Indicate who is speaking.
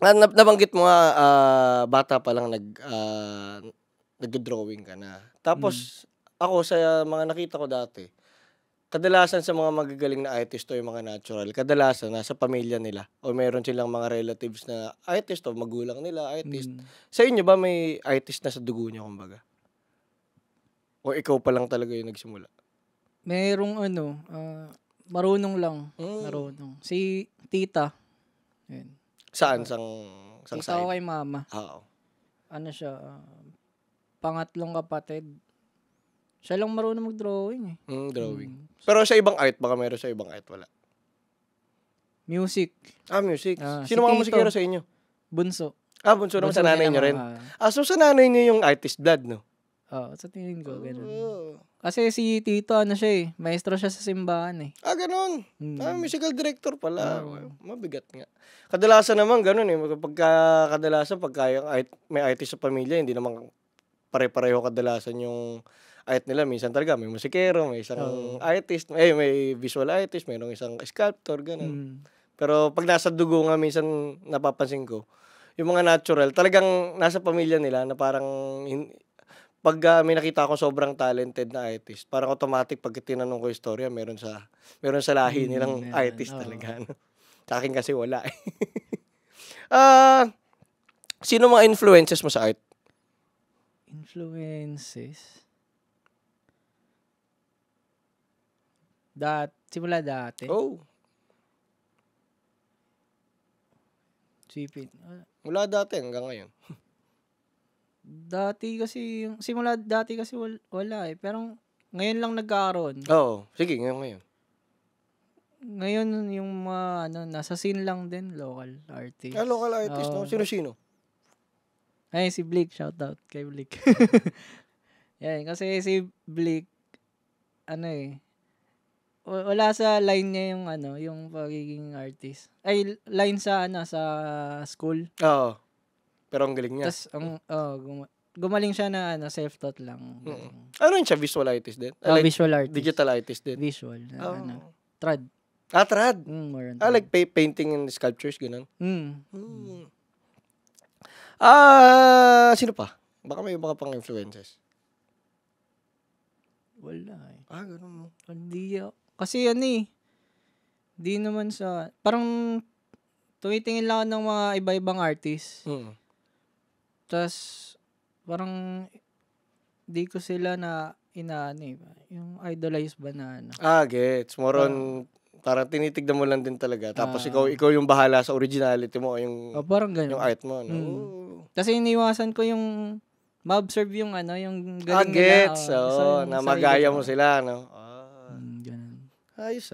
Speaker 1: Nabanggit mo nga, bata pa lang nagdo-drawing ka na. Tapos ako sa mga nakita ko dati, kadalasan sa mga magagaling na artist o yung mga natural, kadalasan nasa pamilya nila o meron silang mga relatives na artist o magulang nila artist. Sa inyo ba may artist na sa dugo niyo kumbaga? O ikaw pa lang talaga yung nagsimula?
Speaker 2: Merong marunong lang,
Speaker 1: Hmm.
Speaker 2: marunong. Si tita, yun.
Speaker 1: Saan?
Speaker 2: Tita
Speaker 1: Sang
Speaker 2: ko
Speaker 1: side?
Speaker 2: kay mama.
Speaker 1: Oo.
Speaker 2: Ano siya, pangatlong kapatid. Siya lang marunong mag-drawing eh.
Speaker 1: Drawing. Pero sa ibang art, baka meron sa ibang art, wala?
Speaker 2: Music.
Speaker 1: Music.
Speaker 2: Si
Speaker 1: Sino mga
Speaker 2: Tito.
Speaker 1: musikero sa inyo?
Speaker 2: Bunso.
Speaker 1: Bunso naman sa nanay
Speaker 2: niya
Speaker 1: niyo rin.
Speaker 2: naman,
Speaker 1: So sa nanay niyo yung artist blood, no?
Speaker 2: sa tingin ko, ganun.
Speaker 1: Oh.
Speaker 2: Kasi si Tito, siya eh, maestro siya sa simbahan eh.
Speaker 1: Ganun. Musical director pala.
Speaker 2: Oo.
Speaker 1: Mabigat nga. Kadalasan naman ganun eh. Pagka yung may artist sa pamilya, hindi naman pare-pareho kadalasan yung art nila. Minsan talaga may musikero, may isang artist, may visual artist, mayroong isang sculptor, ganun. Pero pag nasa dugo nga minsan napapansin ko, yung mga natural, talagang nasa pamilya nila na parang pag may nakita ako sobrang talented na artist, parang automatic pag tinanong ko yung istorya, meron sa lahi nilang artist talaga. No? Sa akin kasi wala eh. Sino mga influences mo sa art?
Speaker 2: Influences? Simula dati. Sipin.
Speaker 1: Mula dati hanggang ngayon.
Speaker 2: Simula dati kasi wala eh. Pero ngayon lang nagkakaroon.
Speaker 1: Oo. Sige, ngayon.
Speaker 2: Ngayon yung mga nasa scene lang din, local artist.
Speaker 1: Local artist, no? Sino-sino?
Speaker 2: Si Blake, shout out kay Blake. Yan, kasi si Blake, wala sa line niya yung pagiging artist. Line sa school.
Speaker 1: Oo. Pero ang galing niya.
Speaker 2: Tas gumaling siya na self-taught lang.
Speaker 1: Ano siya? Visual artist din?
Speaker 2: Visual artist.
Speaker 1: Digital artist din?
Speaker 2: Visual. Trad.
Speaker 1: Trad?
Speaker 2: More on
Speaker 1: like painting and sculptures, gano'n? Sino pa? Baka may iba ka pang influences.
Speaker 2: Wala eh.
Speaker 1: Gano'n mo.
Speaker 2: Hindi kasi di naman sa, parang tumitingin lang ng mga iba-ibang artist. Tas parang di ko sila na yung idolize ba na
Speaker 1: gets. More on, parang tinitignan mo lang din talaga. Tapos ikaw yung bahala sa originality mo, yung
Speaker 2: parang ganun.
Speaker 1: Yung art mo, no?
Speaker 2: Kasi iniwasan ko yung ma-observe yung yung galing
Speaker 1: gets.
Speaker 2: nila.
Speaker 1: Na magaya mo sila, no?
Speaker 2: Ganun.
Speaker 1: Ayos